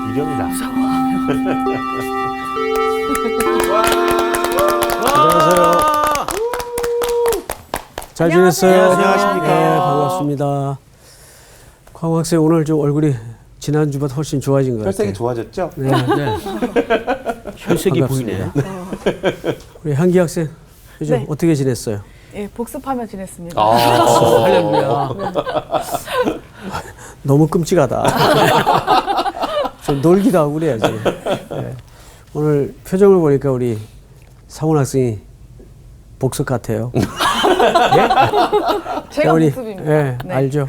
유령이다. 안녕하세요. 잘 지냈어요? 안녕하십니까. 네, 반갑습니다. 광 학생 오늘 좀 얼굴이 지난주보다 훨씬 좋아진 것 같아요. 혈색이 좋아졌죠? 네. 네. 혈색이 반갑습니다. 보이네. 우리 한기 학생 요즘 네. 어떻게 지냈어요? 예, 복습하며 지냈습니다. 할렐루야. 너무 끔찍하다. 좀 놀기도 하고 그래야지. 네. 오늘 표정을 보니까 우리 상훈 학생이 복습 같아요. 제가 우리, 복습입니다. 네, 네. 알죠.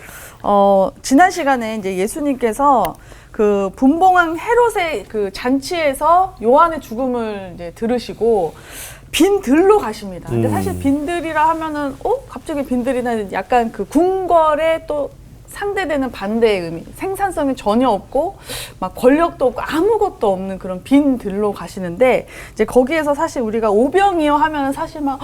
지난 시간에 이제 예수님께서 그 분봉왕 헤롯의 그 잔치에서 요한의 죽음을 이제 들으시고 빈 들로 가십니다. 근데 사실 빈들이라 하면은 갑자기 빈들이나 약간 그 궁궐에 또 상대되는 반대의 의미, 생산성이 전혀 없고 막 권력도 없고 아무것도 없는 그런 빈 들로 가시는데 이제 거기에서 사실 우리가 오병이어 하면은 사실 막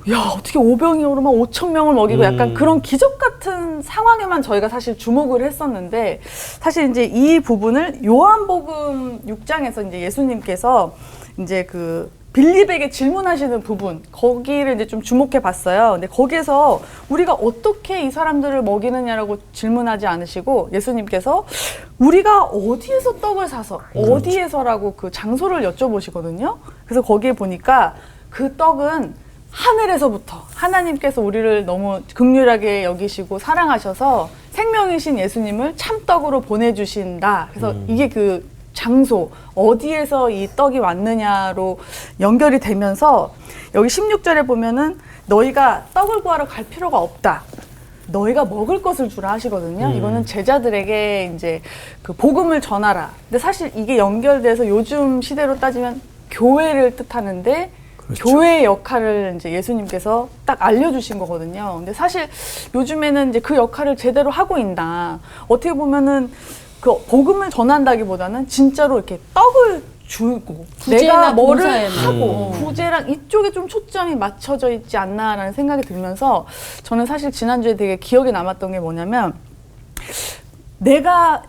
야 어떻게 오병이어로 막 5천 명을 먹이고 약간 그런 기적 같은 상황에만 저희가 사실 주목을 했었는데 사실 이제 이 부분을 요한복음 6장에서 이제 예수님께서 이제 그 빌립에게 질문하시는 부분 거기를 이제 좀 주목해 봤어요. 근데 거기에서 우리가 어떻게 이 사람들을 먹이느냐라고 질문하지 않으시고 예수님께서 우리가 어디에서 떡을 사서 어디에서라고 그 장소를 여쭤보시거든요. 그래서 거기에 보니까 그 떡은 하늘에서부터 하나님께서 우리를 너무 극률하게 여기시고 사랑하셔서 생명이신 예수님을 참떡으로 보내주신다. 그래서 이게 그 장소, 어디에서 이 떡이 왔느냐로 연결이 되면서 여기 16절에 보면은 너희가 떡을 구하러 갈 필요가 없다. 너희가 먹을 것을 주라 하시거든요. 이거는 제자들에게 이제 그 복음을 전하라. 근데 사실 이게 연결돼서 요즘 시대로 따지면 교회를 뜻하는데 그렇죠. 교회의 역할을 이제 예수님께서 딱 알려주신 거거든요. 근데 사실 요즘에는 이제 그 역할을 제대로 하고 있나. 어떻게 보면은 그 복음을 전한다기보다는 진짜로 이렇게 떡을 주고 내가 뭐를 하고 구제랑 이쪽에 좀 초점이 맞춰져 있지 않나라는 생각이 들면서 저는 사실 지난주에 되게 기억에 남았던 게 뭐냐면 내가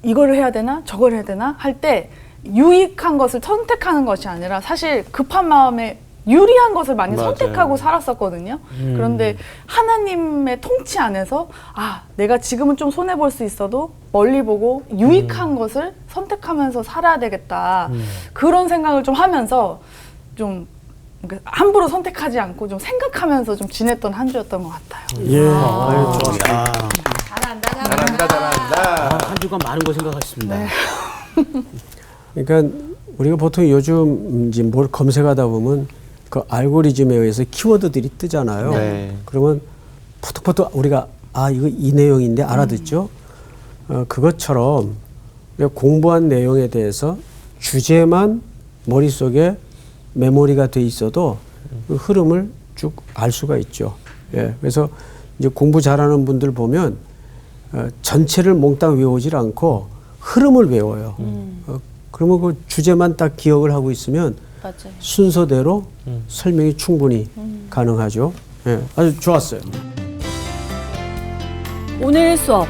이거를 해야 되나 저걸 해야 되나 할 때 유익한 것을 선택하는 것이 아니라 사실 급한 마음에 유리한 것을 많이 맞아요. 선택하고 살았었거든요. 그런데 하나님의 통치 안에서 내가 지금은 좀 손해볼 수 있어도 멀리 보고 유익한 것을 선택하면서 살아야 되겠다. 그런 생각을 좀 하면서 좀 함부로 선택하지 않고 좀 생각하면서 좀 지냈던 한 주였던 것 같아요. 예, 아유, 좋았어요. 잘한다. 한 주간 많은 거 생각했습니다. 네. 그러니까 우리가 보통 요즘 이제 뭘 검색하다 보면 그 알고리즘에 의해서 키워드들이 뜨잖아요. 네. 그러면 포톡포톡 우리가 이거 이 내용인데 알아듣죠. 그것처럼 우리가 공부한 내용에 대해서 주제만 머릿속에 메모리가 돼 있어도 그 흐름을 쭉 알 수가 있죠. 예. 그래서 이제 공부 잘하는 분들 보면 전체를 몽땅 외우질 않고 흐름을 외워요. 그러면 그 주제만 딱 기억을 하고 있으면 맞아요. 순서대로 설명이 충분히 가능하죠. 예, 아주 좋았어요. 오늘 수업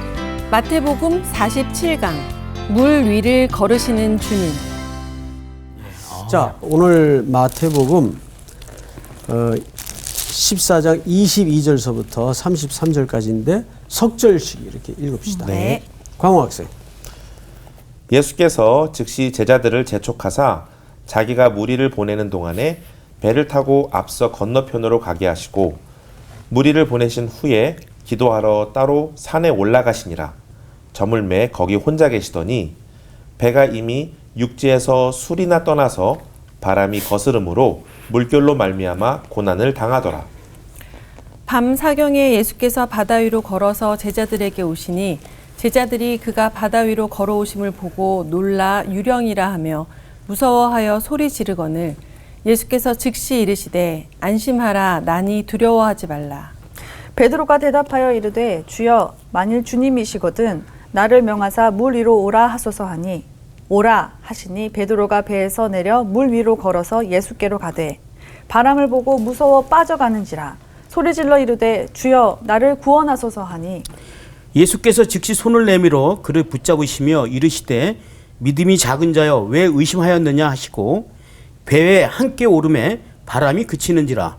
마태복음 47강 물 위를 걸으시는 주님. 자, 오늘 마태복음 14장 22절서부터 33절까지인데 석절식 이렇게 읽읍시다. 네. 광호 학생. 예수께서 즉시 제자들을 재촉하사 자기가 무리를 보내는 동안에 배를 타고 앞서 건너편으로 가게 하시고 무리를 보내신 후에 기도하러 따로 산에 올라가시니라. 저물매 거기 혼자 계시더니 배가 이미 육지에서 술이나 떠나서 바람이 거스름으로 물결로 말미암아 고난을 당하더라. 밤 사경에 예수께서 바다 위로 걸어서 제자들에게 오시니 제자들이 그가 바다 위로 걸어오심을 보고 놀라 유령이라 하며 무서워하여 소리 지르거늘 예수께서 즉시 이르시되 안심하라 나니 두려워하지 말라. 베드로가 대답하여 이르되 주여 만일 주님이시거든 나를 명하사 물 위로 오라 하소서 하니 오라 하시니 베드로가 배에서 내려 물 위로 걸어서 예수께로 가되 바람을 보고 무서워 빠져가는지라 소리질러 이르되 주여 나를 구원하소서 하니 예수께서 즉시 손을 내밀어 그를 붙잡으시며 이르시되 믿음이 작은 자여 왜 의심하였느냐 하시고 배에 함께 오름에 바람이 그치는지라.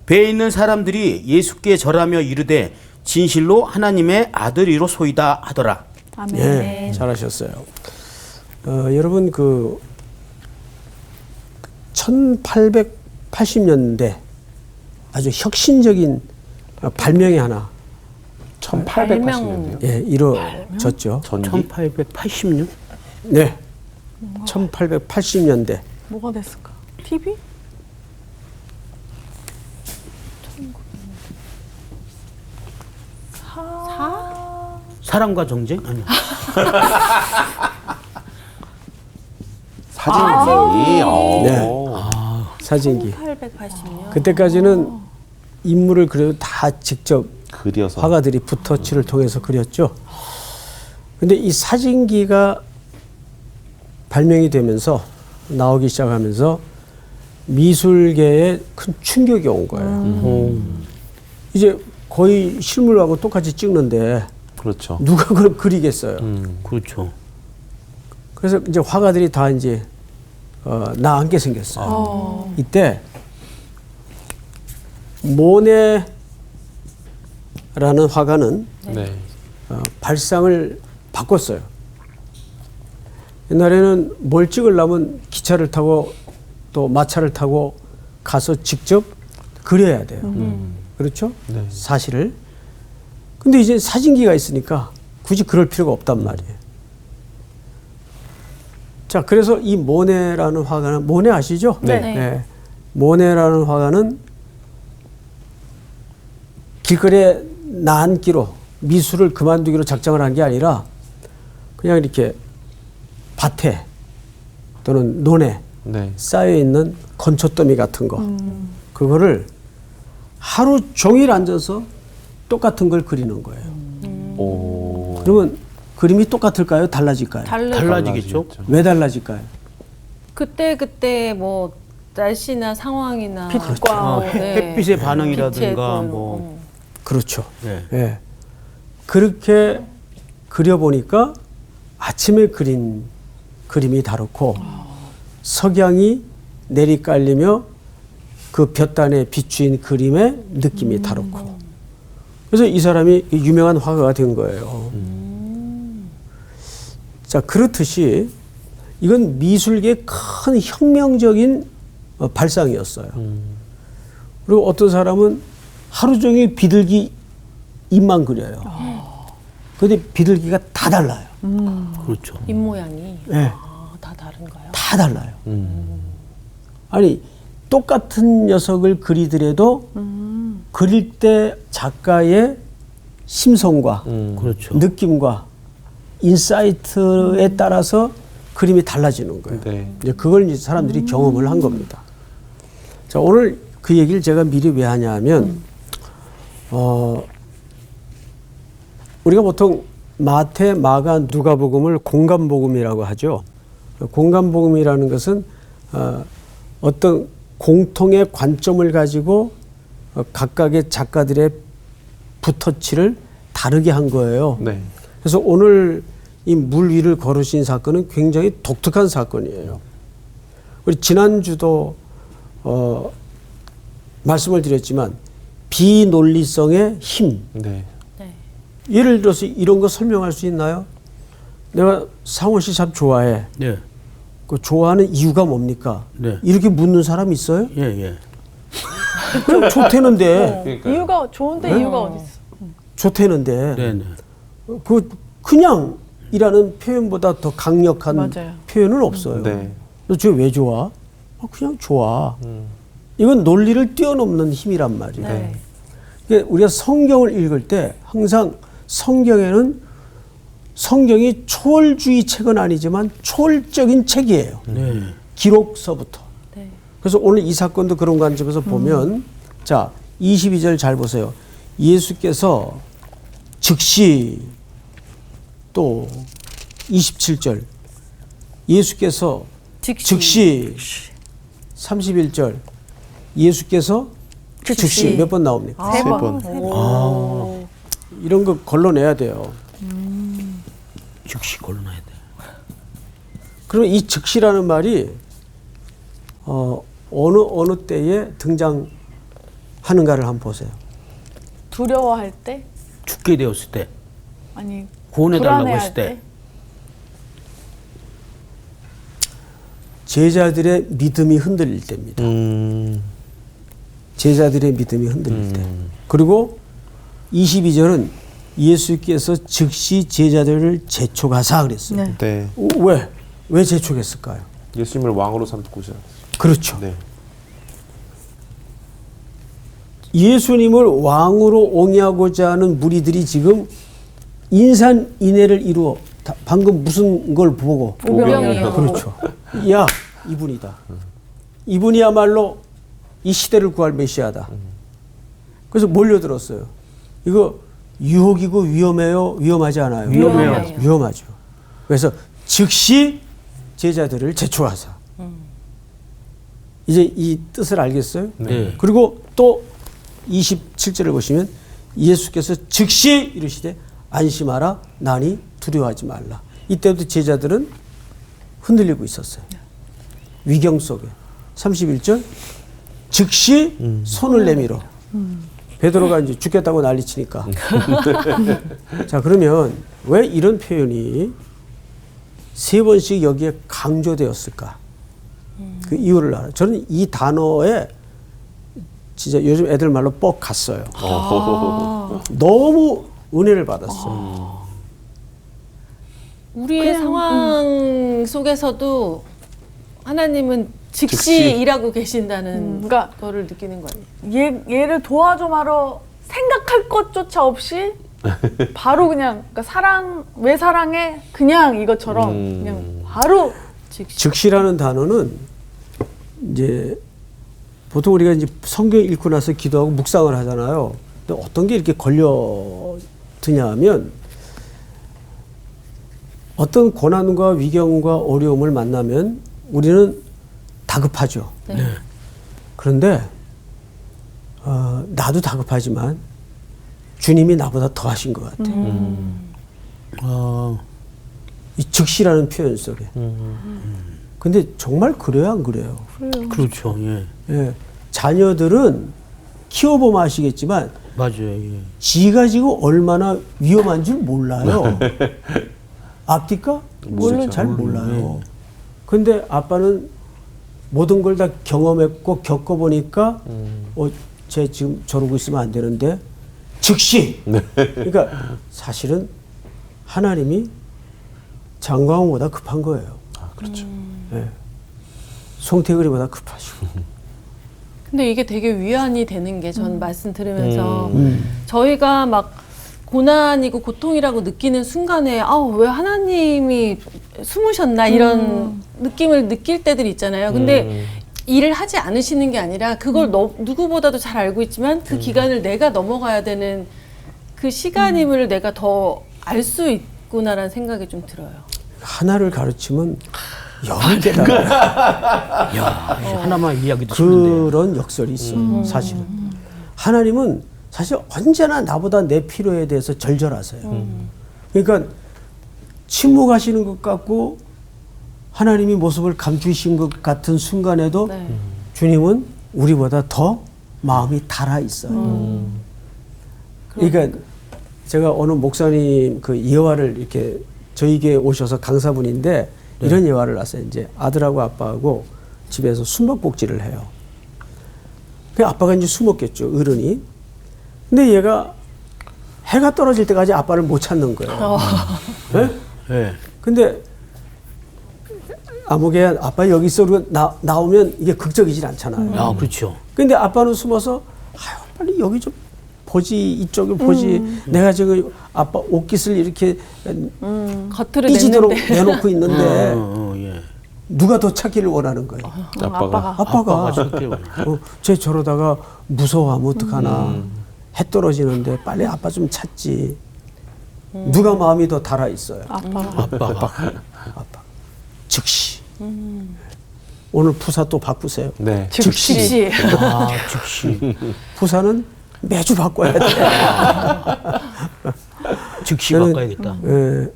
배에 있는 사람들이 예수께 절하며 이르되 진실로 하나님의 아들이로 소이다 하더라. 아멘. 예, 잘하셨어요. 여러분 그 1880년대 아주 혁신적인 발명이 하나 1880년대요. 예, 이루어졌죠. 전기? 1880년? 네. 1880년대. 뭐가 됐을까? TV? 사랑과 정쟁? 아니야. 사진기. 네. 사진기. 1880년. 그때까지는 인물을 그려도 다 직접 그려서. 화가들이 붓터치를 통해서 그렸죠. 근데 이 사진기가 발명이 되면서 나오기 시작하면서 미술계에 큰 충격이 온 거예요. 이제 거의 실물하고 똑같이 찍는데 그렇죠. 누가 그걸 그리겠어요. 그렇죠. 그래서 이제 화가들이 다 이제 나앉게 생겼어요. 이때 모네라는 화가는 네. 발상을 바꿨어요. 옛날에는 뭘 찍으려면 기차를 타고 또 마차를 타고 가서 직접 그려야 돼요. 그렇죠? 네. 사실을. 근데 이제 사진기가 있으니까 굳이 그럴 필요가 없단 말이에요. 자, 그래서 이 모네라는 화가는, 모네 아시죠? 네. 모네라는 화가는 길거리에 나앉기로 미술을 그만두기로 작정을 한 게 아니라 그냥 이렇게 밭에 또는 논에 네. 쌓여있는 건초더미 같은 거 그거를 하루 종일 앉아서 똑같은 걸 그리는 거예요. 오. 그러면 그림이 똑같을까요? 달라질까요? 달라지겠죠. 왜 달라질까요? 그때 뭐 날씨나 상황이나 빛과 햇빛의 반응이라든가 빛의 그, 뭐. 그렇죠. 네. 예. 그렇게 그려보니까 아침에 그린 그림이 다르고 석양이 내리깔리며 그 볕단에 비추인 그림의 느낌이 다르고 그래서 이 사람이 유명한 화가가 된 거예요. 자, 그렇듯이 이건 미술계의 큰 혁명적인 발상이었어요. 그리고 어떤 사람은 하루 종일 비둘기 입만 그려요. 근데 비둘기가 다 달라요. 그렇죠. 입 모양이 네. 다 다른가요? 다 달라요. 아니 똑같은 녀석을 그리더라도 그릴 때 작가의 심성과 그렇죠. 느낌과 인사이트에 따라서 그림이 달라지는 거예요. 네. 이제 그걸 이제 사람들이 경험을 한 겁니다. 자, 오늘 그 얘기를 제가 미리 왜 하냐면 우리가 보통 마태, 마가, 누가복음을 공감복음이라고 하죠. 공감복음이라는 것은 어떤 공통의 관점을 가지고 각각의 작가들의 붓터치를 다르게 한 거예요. 네. 그래서 오늘 이 물 위를 걸으신 사건은 굉장히 독특한 사건이에요. 우리 지난주도 말씀을 드렸지만 비논리성의 힘. 네. 예를 들어서 이런 거 설명할 수 있나요? 내가 상원 씨 참 좋아해. 네. 그 좋아하는 이유가 뭡니까? 네. 이렇게 묻는 사람 있어요? 예, 예. 그냥 좋대는데. 그러니까요. 이유가 좋은데 이유가 어디 있어? 좋대는데. 네, 네. 그냥이라는 표현보다 더 강력한 맞아요. 표현은 없어요. 네. 너 쟤 왜 좋아? 그냥 좋아. 이건 논리를 뛰어넘는 힘이란 말이에요. 네. 그러니까 우리가 성경을 읽을 때 항상 성경에는 성경이 초월주의 책은 아니지만 초월적인 책이에요. 네. 기록서부터. 네. 그래서 오늘 이 사건도 그런 관점에서 보면 자 22절 잘 보세요. 예수께서 즉시 또 27절 예수께서 즉시 31절 예수께서 즉시 몇 번 나옵니까? 세 세 번. 번. 이런 거 걸러내야 돼요. 즉시 걸러놔야 돼. 그러면 이 즉시라는 말이 어느 때에 등장하는가를 한번 보세요. 두려워할 때? 죽게 되었을 때, 아니 구원해달라고 불안해할 했을 때. 제자들의 믿음이 흔들릴 때입니다. 제자들의 믿음이 흔들릴 때. 그리고 22절은 예수께서 즉시 제자들을 재촉하사 그랬어요. 네. 네. 왜 재촉했을까요? 예수님을 왕으로 삼고자. 그렇죠. 네. 예수님을 왕으로 옹이하고자 하는 무리들이 지금 인산인해를 이루어 방금 무슨 걸 보고 우병이요. 그렇죠. 야 이분이다. 이분이야말로 이 시대를 구할 메시아다. 그래서 몰려들었어요. 이거 유혹이고 위험해요. 위험하지 않아요. 위험해요. 위험하죠. 그래서 즉시 제자들을 제초하사. 이제 이 뜻을 알겠어요? 네. 그리고 또 27절을 보시면 예수께서 즉시 이르시되 안심하라 나니 두려워하지 말라. 이때도 제자들은 흔들리고 있었어요. 위경 속에. 31절 즉시 손을 내밀어. 베드로가 이제 죽겠다고 난리치니까. 자 그러면 왜 이런 표현이 세 번씩 여기에 강조되었을까? 그 이유를 알아요. 저는 이 단어에 진짜 요즘 애들 말로 뻑 갔어요. 너무 은혜를 받았어요. 우리의 상황 속에서도 하나님은 즉시, 즉시. 일하고 계신다는 그러니까 거를 느끼는 거 아니에요? 얘를 도와줘 말어 생각할 것조차 없이 바로 그냥 그러니까 왜 사랑해 그냥 이것처럼 그냥 바로 즉시라는 단어는 이제 보통 우리가 이제 성경 읽고 나서 기도하고 묵상을 하잖아요. 근데 어떤 게 이렇게 걸려드냐 하면 어떤 고난과 위경과 어려움을 만나면 우리는 다급하죠. 네. 그런데 나도 다급하지만 주님이 나보다 더 하신 것 같아요. 이 즉시라는 표현 속에. 근데 정말 그래요, 안 그래요? 그렇죠. 예. 예. 자녀들은 키워보면 아시겠지만 맞아요. 예. 지가 지금 얼마나 위험한 줄 몰라요. 압니까? 모르죠. 잘 몰라요. 근데 아빠는 모든 걸 다 경험했고 겪어보니까 쟤 지금 저러고 있으면 안 되는데 즉시. 그러니까 사실은 하나님이 장광호보다 급한 거예요. 그렇죠. 예. 송태그리보다 급하시고. 근데 이게 되게 위안이 되는 게 전 말씀 들으면서 저희가 막 고난이고 고통이라고 느끼는 순간에 왜 하나님이 숨으셨나 이런 느낌을 느낄 때들이 있잖아요. 근데 일을 하지 않으시는 게 아니라 그걸 누구보다도 잘 알고 있지만 그 기간을 내가 넘어가야 되는 그 시간임을 내가 더 알 수 있구나라는 생각이 좀 들어요. 하나를 가르치면 열을 깨달아요. 야, 하나만 이야기도 쉽는데. 그런 역설이 있어요. 사실은. 하나님은 사실 언제나 나보다 내 필요에 대해서 절절하세요. 그러니까 침묵하시는 것 같고 하나님이 모습을 감추신 것 같은 순간에도 네. 주님은 우리보다 더 마음이 달아 있어요. 그러니까 제가 어느 목사님 그 예화를 이렇게 저희에게 오셔서 강사분인데 이런 예화를 놨어요. 이제 아들하고 아빠하고 집에서 숨바꼭질을 해요. 그 아빠가 이제 숨었겠죠, 어른이. 근데 얘가 해가 떨어질 때까지 아빠를 못 찾는 거예요. 네? 예. 근데 아무개 아빠 여기 있어 그러고 나오면 이게 극적이질 않잖아요. 아, 그렇죠. 근데 아빠는 숨어서 아유 빨리 여기 좀 보지 이쪽을 보지 내가 지금 아빠 옷깃을 이렇게 겉으로 삐지도록 냈는데 내놓고 있는데 예. 누가 더 찾기를 원하는 거예요. 아빠가 찾기를 쟤 저러다가 무서워하면 어떡하나. 해 떨어지는데 빨리 아빠 좀 찾지. 누가 마음이 더 달아 있어요. 아빠가 아빠. 즉시. 오늘 부사 또 바꾸세요. 네. 즉시. 아, 즉시. 부사는 매주 바꿔야 돼. 즉시 저는- 바꿔야겠다. 예.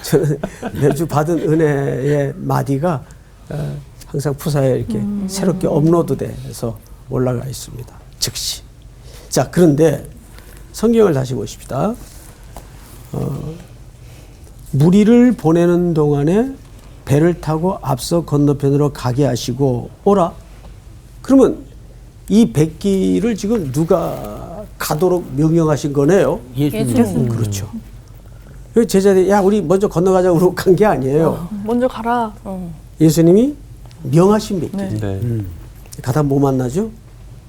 저는 매주 받은 은혜의 마디가 항상 푸사에 이렇게 새롭게 업로드돼서 올라가 있습니다. 즉시. 자, 그런데 성경을 다시 보십시다. 무리를 보내는 동안에 배를 타고 앞서 건너편으로 가게 하시고 오라. 그러면 이 백기를 지금 누가 가도록 명령하신 거네요? 예수님. 그렇죠. 그 제자들이 야 우리 먼저 건너가자고 그러고 간 게 아니에요. 먼저 가라. 예수님이 명하신 백기. 네. 네. 가다 뭐 만나죠?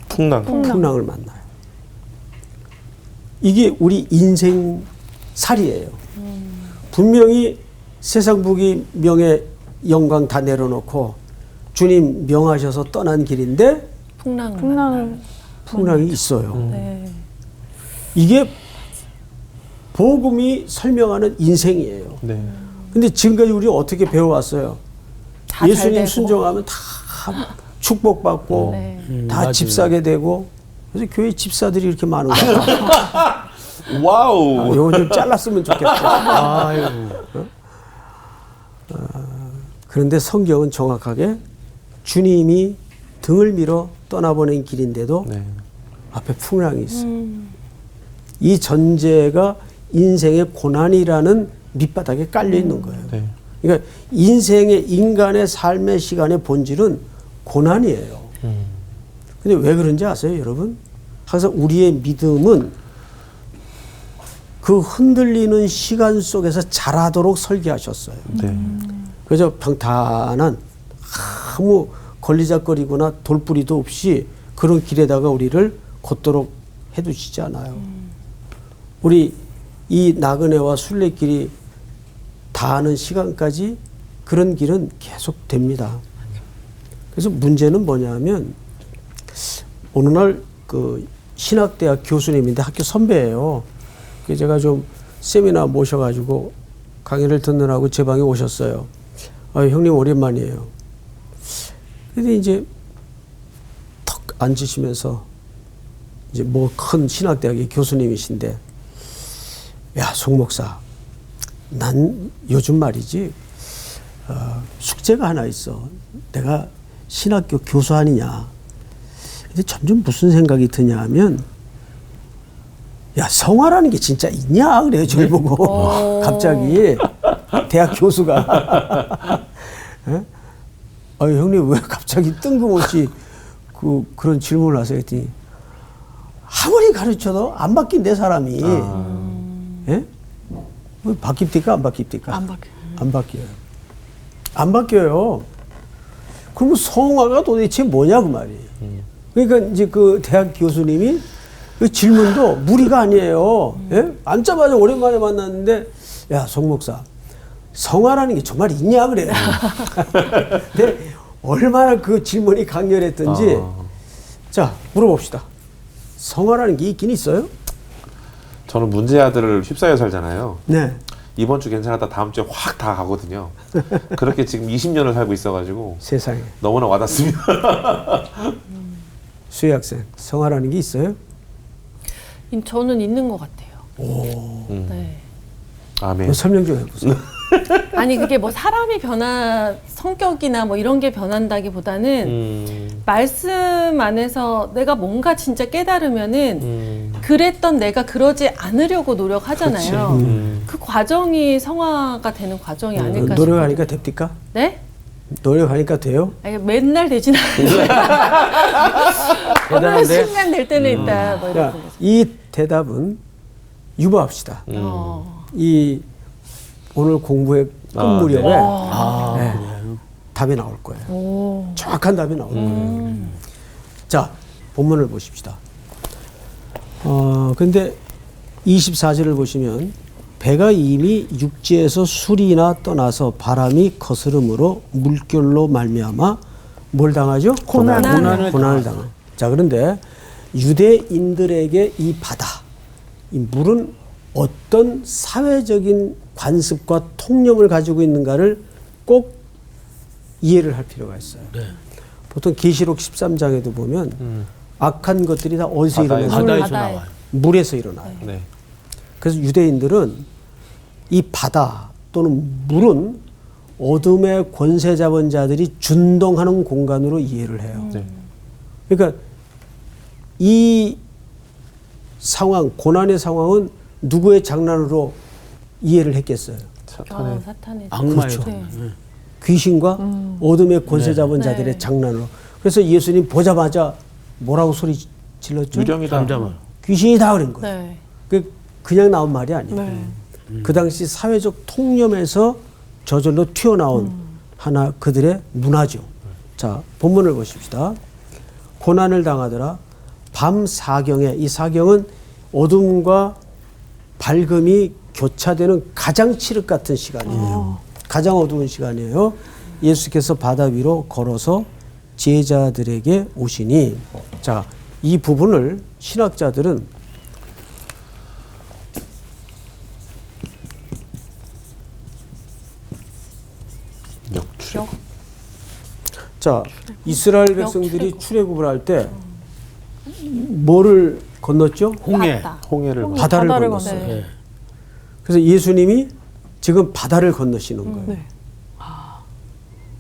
풍랑. 풍랑을 만나요. 이게 우리 인생살이에요. 분명히 세상 부귀 명예 영광 다 내려놓고 주님 명하셔서 떠난 길인데 풍랑을 풍랑이 있어요. 네. 이게 복음이 설명하는 인생이에요. 네. 근데 지금까지 우리 어떻게 배워왔어요? 다잘 예수님 되고. 순종하면 다 축복받고 네. 다 집 사게 되고 그래서 교회 집사들이 이렇게 많은 거예요. 와우. 이거 좀 잘랐으면 좋겠다. 그런데 성경은 정확하게 주님이 등을 밀어 떠나보낸 길인데도 네. 앞에 풍랑이 있어요. 이 전제가 인생의 고난이라는 밑바닥에 깔려 있는 거예요. 네. 그러니까 인생의 인간의 삶의 시간의 본질은 고난이에요. 근데 왜 그런지 아세요, 여러분? 항상 우리의 믿음은 그 흔들리는 시간 속에서 자라도록 설계하셨어요. 네. 그래서 평탄한 아무 걸리작거리거나 돌부리도 없이 그런 길에다가 우리를 걷도록 해두시지 않아요. 우리 이 나그네와 순례길이 닿는 시간까지 그런 길은 계속 됩니다. 그래서 문제는 뭐냐면 어느 날 그 신학대학 교수님인데 학교 선배예요. 그래서 제가 좀 세미나 모셔가지고 강의를 듣느라고 제 방에 오셨어요. 형님 오랜만이에요. 근데 이제 턱 앉으시면서 이제 뭐 큰 신학대학의 교수님이신데 야, 송 목사, 난 요즘 말이지 숙제가 하나 있어. 내가 신학교 교수 아니냐. 근데 점점 무슨 생각이 드냐 하면 야, 성화라는 게 진짜 있냐? 그래요, 저를 보고. 갑자기 대학 교수가. 형님 왜 갑자기 뜬금없이 그런 질문을 하세요? 했더니 아무리 가르쳐도 안 바뀐대, 사람이. 예? 뭐 바뀝니까? 안 바뀝니까? 안 바뀌어요. 안 바뀌어요. 안 바뀌어요. 그럼 성화가 도대체 뭐냐, 그 말이에요. 그러니까 이제 그 대학 교수님이 그 질문도 무리가 아니에요. 예? 앉자마자 오랜만에 만났는데, 야, 송 목사, 성화라는 게 정말 있냐, 그래요. 근데 얼마나 그 질문이 강렬했던지, 자, 물어봅시다. 성화라는 게 있긴 있어요? 저는 문제 아들을 휩싸여 살잖아요. 네. 이번 주 괜찮았다 다음 주에 확 다 가거든요. 그렇게 지금 20년을 살고 있어가지고 세상에. 너무나 와닿습니다. 수희 학생, 성화라는 게 있어요? 저는 있는 것 같아요. 네. 아멘. 설명 좀 해보세요. 아니 그게 뭐 사람이 성격이나 뭐 이런 게 변한다기보다는 말씀 안에서 내가 뭔가 진짜 깨달으면은 그랬던 내가 그러지 않으려고 노력하잖아요. 그 과정이 성화가 되는 과정이 아닐까 싶어요. 노력하니까 됩니까? 네? 노력하니까 돼요? 아니, 맨날 되진 않아요. 어느 순간 될 때는 있다. 뭐 자, 이런 거. 이 대답은 유보합시다. 이 오늘 공부의 끝 무렵에 네, 답이 나올 거예요. 정확한 답이 나올 거예요. 자, 본문을 보십시다. 근데 24절을 보시면 배가 이미 육지에서 수리나 떠나서 바람이 거스름으로 물결로 말미암아 뭘 당하죠? 고난을 당한. 자, 그런데 유대인들에게 이 바다, 이 물은 어떤 사회적인 관습과 통념을 가지고 있는가를 꼭 이해를 할 필요가 있어요. 보통 계시록 13장에도 보면 악한 것들이 다 어디서 일어나요? 바다에서 바다에. 나와요. 물에서 일어나요. 네. 그래서 유대인들은 이 바다 또는 물은 어둠의 권세 잡은 자들이 준동하는 공간으로 이해를 해요. 네. 그러니까 이 상황, 고난의 상황은 누구의 장난으로 이해를 했겠어요? 사탄의 사탄의 악마의 그렇죠. 장난. 네. 귀신과 어둠의 권세 잡은 자들의 네. 장난으로. 그래서 예수님 보자마자 뭐라고 소리 질렀죠? 유령이다. 잠잠을. 귀신이다 그런 거예요. 네. 그냥 나온 말이 아니에요. 네. 그 당시 사회적 통념에서 저절로 튀어나온 하나 그들의 문화죠. 자, 본문을 보십시다. 고난을 당하더라. 밤 사경에, 이 사경은 어둠과 밝음이 교차되는 가장 칠흑 같은 시간이에요. 가장 어두운 시간이에요. 예수께서 바다 위로 걸어서 제자들에게 오시니, 자, 이 부분을 신학자들은 역출. 자, 이스라엘 백성들이 출애굽을 할 때 뭐를 건넜죠? 홍해. 바다. 홍해를 바다를 바다를 건넜어요. 건너요. 네. 그래서 예수님이 지금 바다를 건너시는 거예요. 네.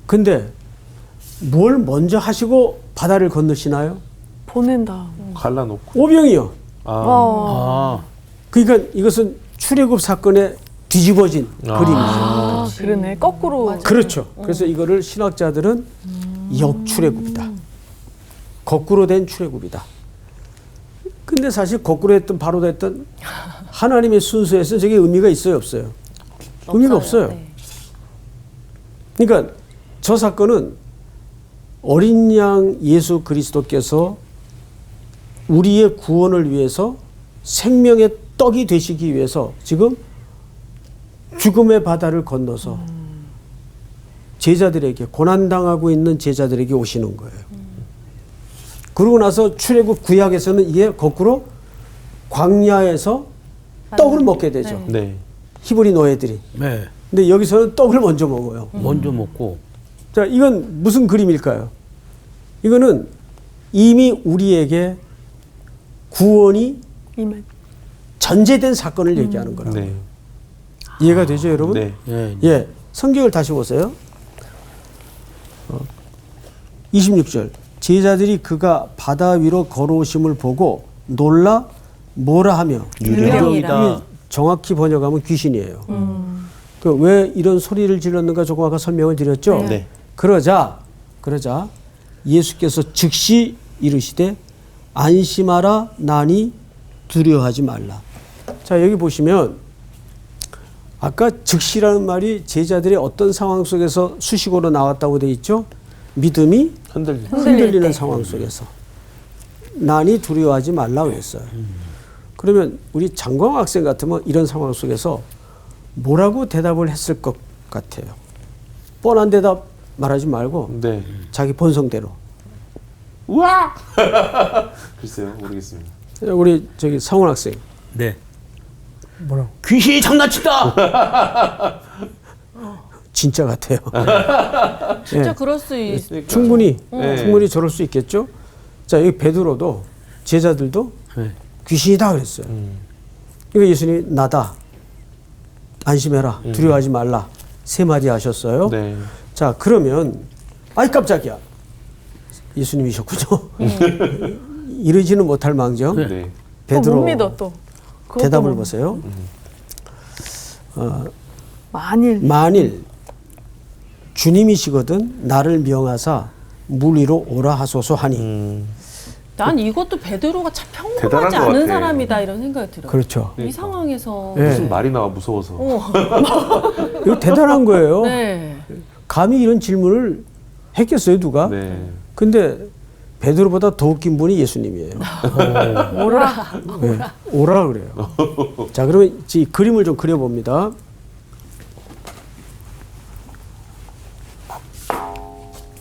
근데 뭘 먼저 하시고 바다를 건너시나요? 보낸다. 갈라놓고. 오병이요. 아. 아, 그러니까 이것은 출애굽 사건의 뒤집어진 그림이죠. 아, 그러네. 거꾸로. 맞아. 그렇죠. 그래서 이거를 신학자들은 역출애굽이다. 거꾸로 된 출애굽이다. 근데 사실 거꾸로 했든 바로 됐든 하나님의 순서에서 저게 의미가 있어요, 없어요? 의미가 없어요. 네. 그러니까 저 사건은 어린 양 예수 그리스도께서 우리의 구원을 위해서 생명의 떡이 되시기 위해서 지금 죽음의 바다를 건너서 제자들에게, 고난당하고 있는 제자들에게 오시는 거예요. 그러고 나서 출애굽 구약에서는 이게 거꾸로 광야에서 떡을 먹게 되죠. 네. 히브리 노예들이. 네. 근데 여기서는 떡을 먼저 먹어요. 먼저 먹고. 자, 이건 무슨 그림일까요? 이거는 이미 우리에게 구원이 이만. 전제된 사건을 얘기하는 거라고. 네. 이해가 되죠, 여러분? 네. 예. 예. 성경을 다시 보세요. 26절. 제자들이 그가 바다 위로 걸어오심을 보고 놀라 뭐라 하며 유령이다. 이게 정확히 번역하면 귀신이에요. 그 왜 이런 소리를 질렀는가 조금 아까 설명을 드렸죠. 네. 그러자 예수께서 즉시 이르시되 안심하라 나니 두려워하지 말라. 자, 여기 보시면 아까 즉시라는 말이 제자들의 어떤 상황 속에서 수식어로 나왔다고 돼 있죠. 믿음이 흔들리는 때. 상황 속에서 나니 두려워하지 말라고 했어요. 그러면 우리 장광 학생 같으면 이런 상황 속에서 뭐라고 대답을 했을 것 같아요. 뻔한 대답 말하지 말고 네. 자기 본성대로. 우와! 글쎄요, 모르겠습니다. 우리 저기 성훈 학생 네. 뭐라고? 귀신이 장난친다. 진짜 같아요. 진짜 예. 그럴 수 있. 충분히 네. 충분히 저럴 수 있겠죠. 자, 여기 베드로도 제자들도 네. 귀신이다 그랬어요. 그러니까 예수님이 나다. 안심해라. 두려워하지 말라. 세 마디 하셨어요. 네. 자, 그러면 아이 깜짝이야. 예수님이셨군요. 이러지는 못할 망정. 네. 네. 베드로 못 믿어 또. 그것도 대답을 못 보세요. 만일 주님이시거든 나를 명하사 물 위로 오라 하소서 하니. 난 이것도 베드로가 참 대단한 평범하지 것 않은 같아. 사람이다 이런 생각이 들어요. 그렇죠. 이 상황에서 네. 무슨 말이 나와 무서워서. 이거 대단한 거예요. 네. 감히 이런 질문을 했겠어요, 누가? 네. 근데 베드로보다 더 웃긴 분이 예수님이에요. 오라. 네, 오라 그래요. 자, 그러면 이 그림을 좀 그려봅니다.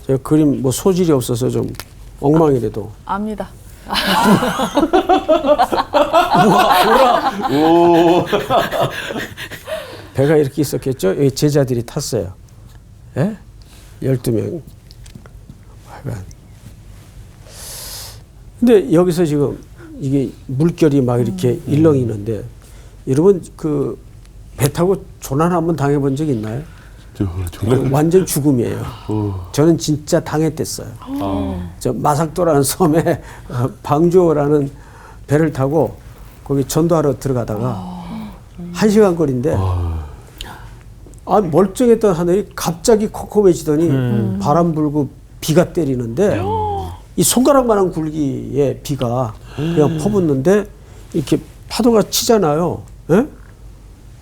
제가 그림 뭐 소질이 없어서 좀 엉망이라도. 압니다. 배가 이렇게 있었겠죠? 여기 제자들이 탔어요. 예? 12명. 하여간. 근데 여기서 지금 이게 물결이 막 이렇게 일렁이는데 여러분 그 배 타고 조난 한번 당해본 적 있나요? 완전 죽음이에요. 저는 진짜 당했댔어요. 저 마삭도라는 섬에 방주호라는 배를 타고 거기 전도하러 들어가다가 1시간 거리인데 멀쩡했던 하늘이 갑자기 컴컴해지더니 바람 불고 비가 때리는데 이 손가락만한 굵기의 비가 그냥 퍼붓는데 이렇게 파도가 치잖아요. 예?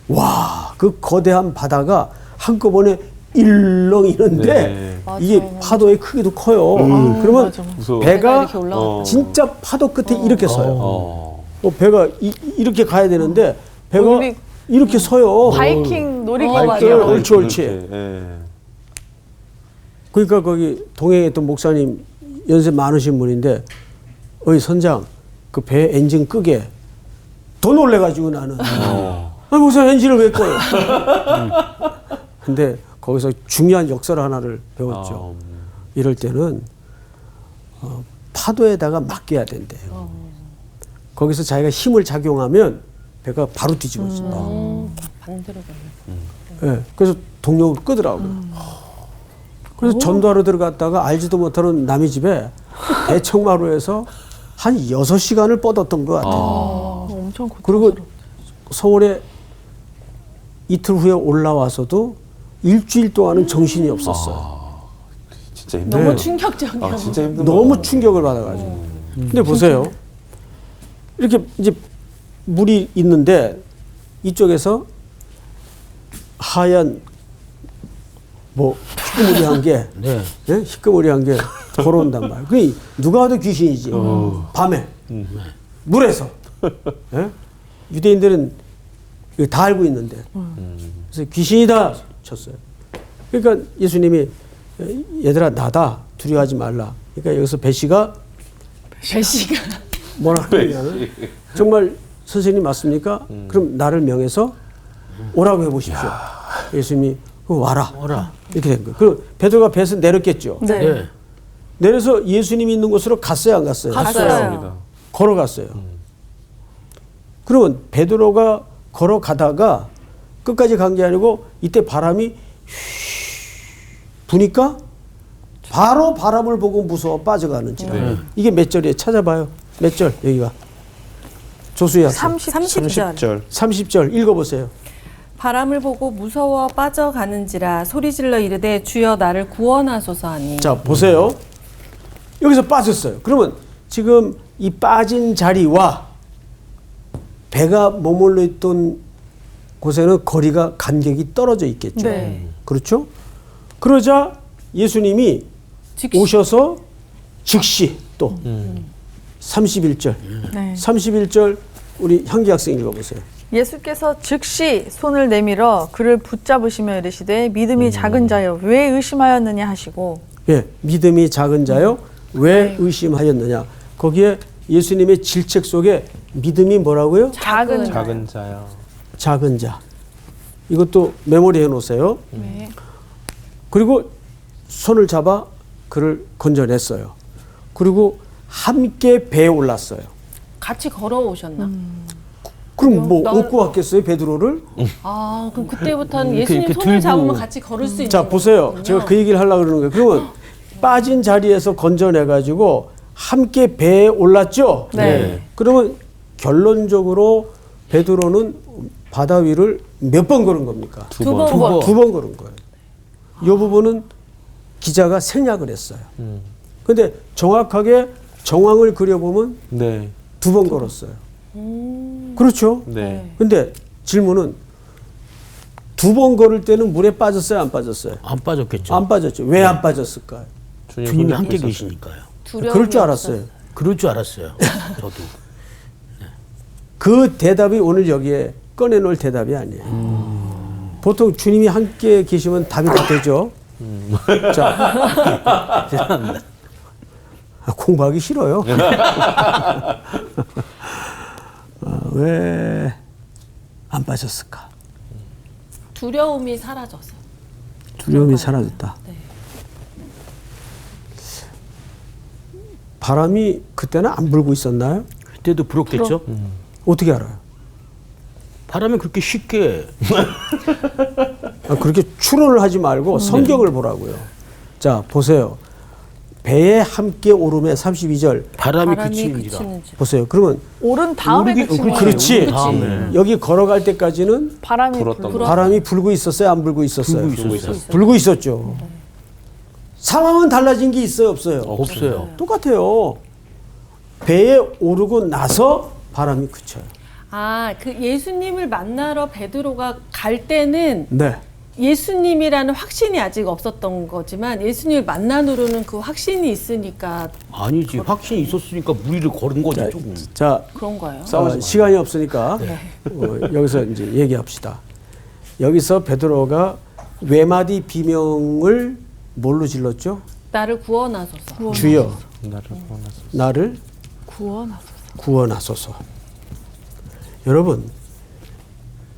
와, 그 거대한 바다가 한꺼번에 일렁이는데 네. 이게 파도의 크기도 커요. 그러면 맞아. 배가 이렇게 올라갔다. 진짜 파도 끝에 이렇게 서요. 배가 이렇게 가야 되는데 배가 우리 이렇게 서요. 바이킹 놀이기구 맞아요. 네, 옳지, 옳지. 예. 그러니까 거기 동행에 있던 목사님 연세 많으신 분인데 어이 선장 그 배 엔진 끄게 더 놀래가지고 나는 아니 목사 엔진을 왜 꺼요? 근데 거기서 중요한 역사를 하나를 배웠죠. 이럴 때는 파도에다가 맡겨야 된대요. 거기서 자기가 힘을 작용하면 배가 바로 뒤집어진다. 반대로 네, 그래서 동력을 끄더라고요. 그래서 전도하러 들어갔다가 알지도 못하는 남의 집에 대청마루에서 한 6시간을 뻗었던 것 같아요. 엄청 그리고 서울에 이틀 후에 올라와서도 일주일 동안은 정신이 없었어요. 진짜 힘들어요. 너무 충격적이야. 진짜 힘든 너무 충격을 받아가지고. 근데 보세요. 이렇게 이제 물이 있는데 이쪽에서 하얀 뭐 희끄무리한 게, 네. 예? 희끄무리한 게 걸어온단 말이에요. 그 누가 봐도 귀신이지. 밤에 물에서. 예? 유대인들은 이거 다 알고 있는데. 그래서 귀신이다 쳤어요. 그러니까 예수님이 얘들아 나다 두려워하지 말라. 그러니까 여기서 배시가 뭐라 그러냐면 정말 선생님 맞습니까? 그럼 나를 명해서 오라고 해보십시오. 예수님이 와라. 이렇게 된 거예요. 그럼 베드로가 배에서 내렸겠죠. 네. 네. 내려서 예수님이 있는 곳으로 갔어요, 안 갔어요? 갔어요. 걸어갔어요. 그러면 베드로가 걸어가다가 끝까지 간 게 아니고 이때 바람이 부니까 바로 바람을 보고 무서워 빠져가는지라. 이게 몇 절이에요? 찾아봐요. 몇 절? 여기가. 조수야. 30절. 30절. 30절 읽어보세요. 바람을 보고 무서워 빠져가는지라 소리질러 이르되 주여 나를 구원하소서 하니. 자, 보세요. 여기서 빠졌어요. 그러면 지금 이 빠진 자리와 배가 머물러 있던 곳에는 거리가 간격이 떨어져 있겠죠. 네. 그렇죠? 그러자 예수님이 즉시. 오셔서 즉시 또 31절. 네. 31절 우리 향기 학생 읽어보세요. 예수께서 즉시 손을 내밀어 그를 붙잡으시며 이르시되 믿음이 작은 자여 왜 의심하였느냐 하시고. 예, 믿음이 작은 자요 왜 의심하였느냐. 거기에 예수님의 질책 속에 믿음이 뭐라고요? 작은 자. 작은 자요. 작은 자. 이것도 메모리해 놓으세요. 네. 그리고 손을 잡아 그를 건져냈어요. 그리고 함께 배에 올랐어요. 같이 걸어오셨나? 그럼 뭐 나- 업고 왔겠어요, 베드로를? 아, 그럼 그때부터는 이렇게 예수님 이렇게 손을 들고. 잡으면 같이 걸을 수 있는 자, 보세요. 거군요. 제가 그 얘기를 하려고 그러는 거예요. 그러면 빠진 자리에서 건져내가지고 함께 배에 올랐죠? 네. 그러면 결론적으로 베드로는 바다 위를 몇 번 걸은 겁니까? 두 번. 2번 걸은 거예요. 이 부분은 기자가 생략을 했어요. 근데 정확하게 정황을 그려보면 네. 2번 걸었어요. 그렇죠? 네. 근데 질문은 2번 걸을 때는 물에 빠졌어요, 안 빠졌어요? 안 빠졌겠죠. 안 빠졌죠. 왜 안 빠졌을까요? 주님이 함께 있었어요. 계시니까요. 두려움이 그럴 줄 없어서. 알았어요. 그럴 줄 알았어요. 저도. 그 대답이 오늘 여기에 꺼내놓을 대답이 아니에요. 보통 주님이 함께 계시면 답이 다 되죠. 자, 공부하기 싫어요. 왜 안 빠졌을까? 두려움이 사라져서. 두려움이 사라졌다. 네. 바람이 그때는 안 불고 있었나요? 그때도 부록됐죠. 어떻게 알아요? 바람이 그렇게 쉽게 그렇게 추론을 하지 말고 성경을 보라고요. 자, 보세요. 배에 함께 오름에 32절 바람이 그치는지라. 보세요. 그러면 오른 다음에 오르기- 그치는 그렇지. 오른 다음에. 여기 걸어갈 때까지는 바람이 불었던 불고. 바람이 불고 있었어요? 안 불고 있었어요? 불고 있었어요. 불고 있었죠. 상황은 달라진 게 있어요? 없어요? 없어요. 똑같아요. 배에 오르고 나서 바람이 그쳐요. 아, 그 예수님을 만나러 베드로가 갈 때는 네. 예수님이라는 확신이 아직 없었던 거지만 예수님을 만나노로는 그 확신이 있으니까 아니지. 확신이 있었으니까 무리를 걸은 거지. 조금. 자, 그런 거예요. 시간이 없으니까 여기서 이제 얘기합시다. 여기서 베드로가 외마디 비명을 뭘로 질렀죠? 나를 구원하소서. 주여, 나를 구원하소서. 나를 구원하소서. 구원하소서. 여러분,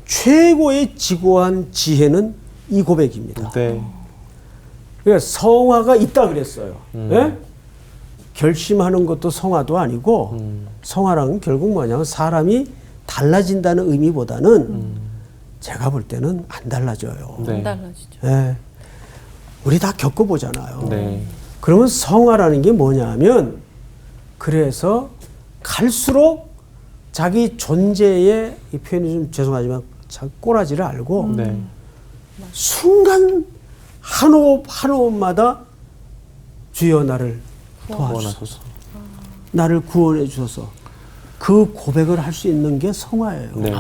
최고의 지고한 지혜는 이 고백입니다. 네. 그러니까 성화가 있다 그랬어요. 예? 결심하는 것도 성화도 아니고 성화랑은 결국 뭐냐면 사람이 달라진다는 의미보다는 제가 볼 때는 안 달라져요. 네. 안 달라지죠. 예. 우리 다 겪어보잖아요. 네. 그러면 성화라는 게 뭐냐면 그래서 갈수록 자기 존재의 이 표현이 좀 죄송하지만 참 꼬라지를 알고 네. 순간 한 호흡 한 호흡마다 주여 나를 도와주소서, 구원하소서. 나를 구원해 주소서, 그 고백을 할 수 있는 게 성화예요. 네.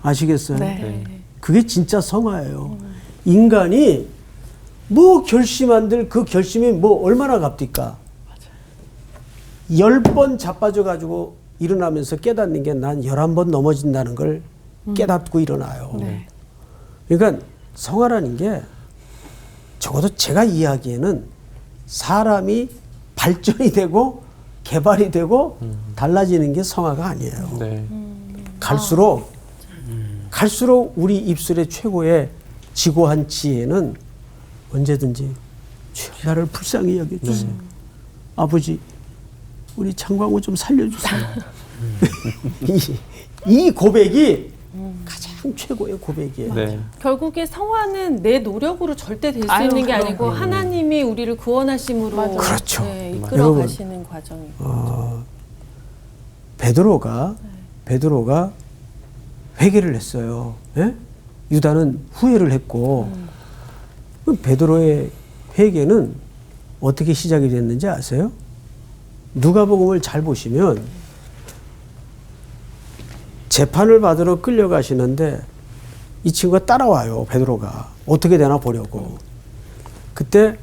아시겠어요? 네. 그게 진짜 성화예요. 인간이 뭐 결심한들 그 결심이 뭐 얼마나 값디까. 10번 자빠져 가지고 일어나면서 깨닫는 게 난 11번 넘어진다는 걸 깨닫고 일어나요. 그러니까 성화라는 게 적어도 제가 이해하기에는 사람이 발전이 되고 개발이 되고 달라지는 게 성화가 아니에요. 네. 갈수록 우리 입술의 최고의 지고한 지혜는 언제든지 주여 나를 불쌍히 여겨주세요. 아버지 우리 창광우 좀 살려주세요. 이 고백이 가장 최고의 고백이에요. 네. 결국에 성화는 내 노력으로 절대 될 수 아유, 있는 게 그럼. 아니고 하나님이 우리를 구원하심으로 맞아요. 그렇죠. 네, 이끌어 여러분, 가시는 과정이고. 베드로가 회개를 했어요. 예? 유다는 후회를 했고 그럼 베드로의 회개는 어떻게 시작이 됐는지 아세요? 누가복음을 잘 보시면 재판을 받으러 끌려가시는데 이 친구가 따라와요. 베드로가 어떻게 되나 보려고. 그때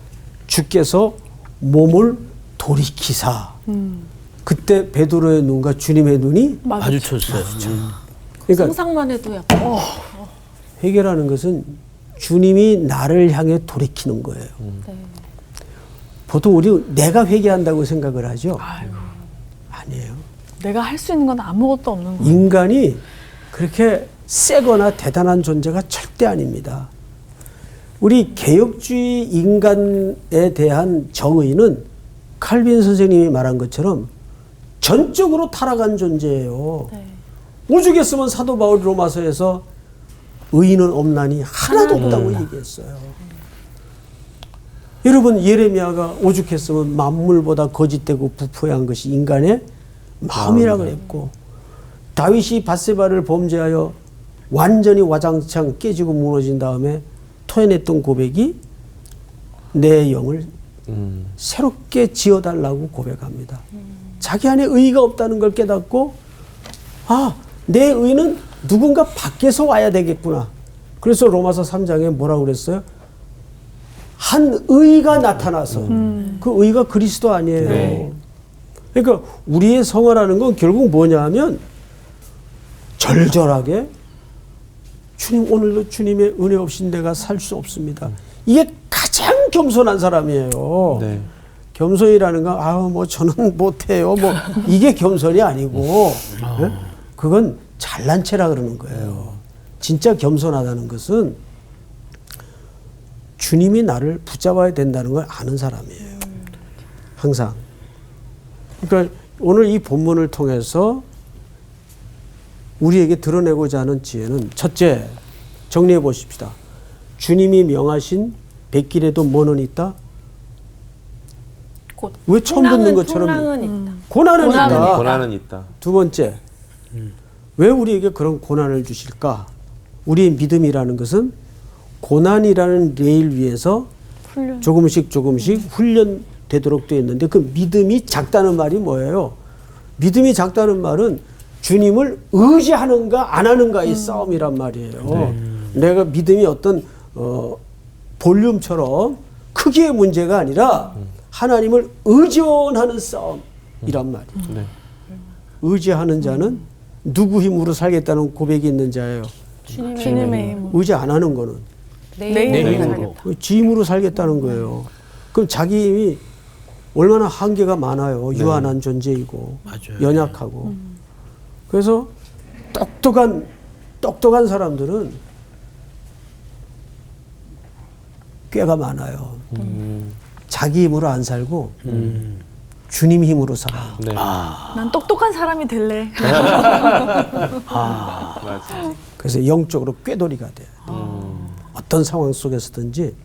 주께서 몸을 돌이키사 그때 베드로의 눈과 주님의 눈이 마주쳤어요. 그러니까 상상만 해도 약간 회개라는 것은 주님이 나를 향해 돌이키는 거예요. 보통 우리 내가 회개한다고 생각을 하죠. 아니에요. 내가 할 수 있는 건 아무것도 없는 거예요. 인간이 그렇게 세거나 대단한 존재가 절대 아닙니다. 우리 개혁주의 인간에 대한 정의는 칼빈 선생님이 말한 것처럼 전적으로 타락한 존재예요. 오죽했으면 사도 바울이 로마서에서 의인은 없나니 하나도 없다고 얘기했어요. 여러분 예레미야가 오죽했으면 만물보다 거짓되고 부패한 것이 인간의 마음이라 그랬고 다윗이 밧세바를 범죄하여 완전히 와장창 깨지고 무너진 다음에 토해냈던 고백이 내 영을 새롭게 지어달라고 고백합니다. 자기 안에 의의가 없다는 걸 깨닫고 내 의는 누군가 밖에서 와야 되겠구나. 그래서 로마서 3장에 뭐라고 그랬어요? 한 의가 나타나서 그 의가 그리스도 아니에요. 네. 그러니까 우리의 성화라는 건 결국 뭐냐 하면 절절하게 주님 오늘도 주님의 은혜 없이 내가 살 수 없습니다. 이게 가장 겸손한 사람이에요. 네. 겸손이라는 건 뭐 저는 못해요. 뭐 이게 겸손이 아니고 네? 그건 잘난 체라 그러는 거예요. 진짜 겸손하다는 것은 주님이 나를 붙잡아야 된다는 걸 아는 사람이에요. 항상 그러니까 오늘 이 본문을 통해서 우리에게 드러내고자 하는 지혜는 첫째, 정리해 보십시다. 주님이 명하신 백길에도 뭐는 있다? 왜 처음 듣는 것처럼 풍랑은 있다. 고난은 있다. 고난은 있다. 두 번째, 왜 우리에게 그런 고난을 주실까? 우리의 믿음이라는 것은 고난이라는 레일 위에서 조금씩 훈련되도록 되어 있는데 그 믿음이 작다는 말이 뭐예요? 믿음이 작다는 말은 주님을 의지하는가 안 하는가의 싸움이란 말이에요. 내가 믿음이 어떤 볼륨처럼 크기의 문제가 아니라 하나님을 의존하는 싸움이란 말이에요. 네. 의지하는 자는 누구 힘으로 살겠다는 고백이 있는 자예요. 주님의 힘. 의지 안 하는 거는 내 힘으로 살겠다. 지 힘으로 살겠다는 거예요. 그럼 자기 힘이 얼마나 한계가 많아요. 유한한 존재이고 맞아요. 연약하고. 그래서 똑똑한 사람들은 꽤가 많아요. 자기 힘으로 안 살고 주님 힘으로 살아요. 네. 난 똑똑한 사람이 될래. 맞아. 그래서 영적으로 꾀돌이가 돼. 어떤 상황 속에서든지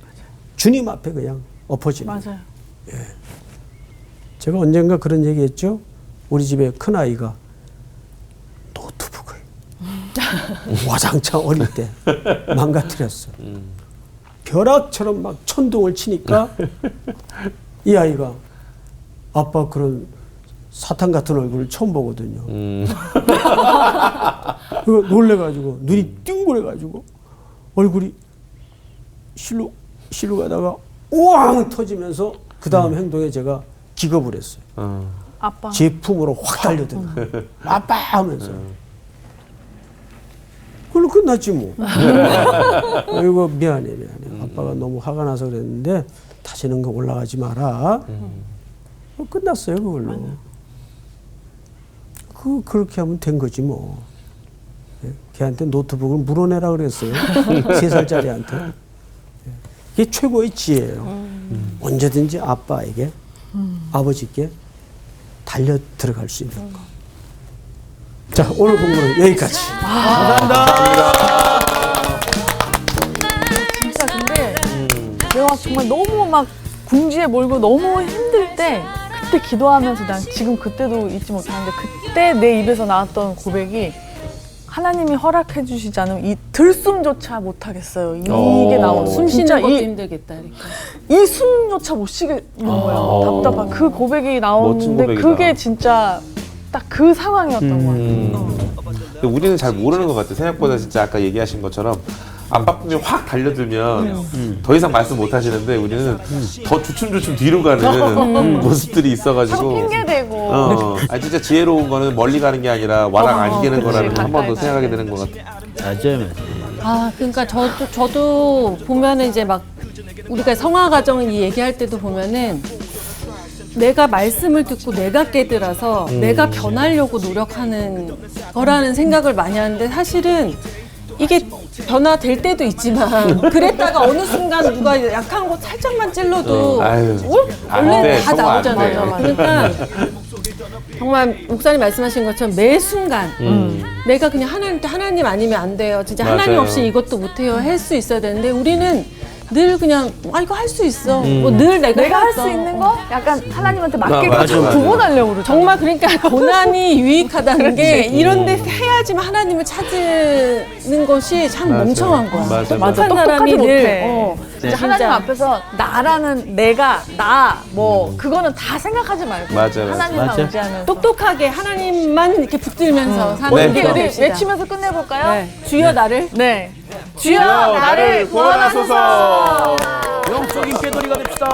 주님 앞에 그냥 엎어지는. 맞아요. 제가 언젠가 그런 얘기했죠. 우리 집에 큰 아이가 노트북을 와장창 어릴 때 망가뜨렸어. 벼락처럼 막 천둥을 치니까 이 아이가 아빠 그런 사탄 같은 얼굴을 처음 보거든요. 그거 놀래가지고 눈이 띵그래가지고 얼굴이 실로 가다가 우왕 터지면서 그 다음 행동에 제가 기겁을 했어요. 아빠. 제품으로 확 달려들어. 아빠 하면서. 그걸로 끝났지 뭐. 이거 미안해. 아빠가 너무 화가 나서 그랬는데 다시는 그 올라가지 마라. 끝났어요 그걸로. 그렇게 하면 된 거지 뭐. 걔한테 노트북을 물어내라 그랬어요. 3살짜리한테. 이게 최고의 지혜예요. 언제든지 아빠에게, 아버지께 달려 들어갈 수 있는 거. 자, 오늘 공부는 여기까지. 진짜 근데 내가 정말 너무 막 궁지에 몰고 너무 힘들 때 그때 기도하면서 난 지금 그때도 잊지 못하는데 그때 내 입에서 나왔던 고백이 하나님이 허락해 주시지 않으면 이 들숨조차 못 하겠어요. 이게 나오는 숨 진짜 쉬는 것도 힘들겠다. 이렇게. 이 숨조차 못 쉬겠는 거예요. 답답한 그 고백이 나오는데 고백이다. 그게 진짜 딱 그 상황이었던 것 같아요. 근데 우리는 잘 모르는 것 같아요. 생각보다 진짜 아까 얘기하신 것처럼 압박감이 확 달려들면 더 이상 말씀 못 하시는데 우리는 더 주춤주춤 뒤로 가는 모습들이 있어가지고. 핑계대고. 진짜 지혜로운 거는 멀리 가는 게 아니라 와락 안기는 그치, 거라는 걸 한 번 더 가까이 생각하게 되는 것 같아요. 맞아요. 아, 그러니까 저도 보면은 이제 막 우리가 성화 과정 얘기할 때도 보면은 내가 말씀을 듣고 내가 깨달아서 내가 변하려고 노력하는 거라는 생각을 많이 하는데 사실은 이게 변화될 때도 있지만 그랬다가 어느 순간 누가 약한 거 살짝만 찔러도 원래 다 나오잖아요. 그러니까 정말 목사님 말씀하신 것처럼 매 순간 내가 그냥 하나님 아니면 안 돼요. 진짜 맞아요. 하나님 없이 이것도 못해요. 할 수 있어야 되는데 우리는 늘 그냥 이거 할 수 있어. 뭐 늘 내가 할 해왔어. 수 있는 거 약간 하나님한테 맡기고 맞아. 구분하려고 그러죠. 정말 그러니까 고난이 유익하다는 게 이런 데 해야지만 하나님을 찾는 것이 참 맞아. 멍청한 거야. 맞아. 맞아, 똑똑한 사람이 똑똑하지 못해. 늘 진짜 하나님 앞에서 나라는 내가 뭐 그거는 다 생각하지 말고 맞아. 하나님만 맞아. 의지하면서 똑똑하게 하나님만 이렇게 붙들면서 사는 네. 우리 우리가 됩시다. 외치면서 끝내볼까요? 네. 주여 나를 네. 주여 나를 구원하소서. 영적인 꾀돌이가 됩시다.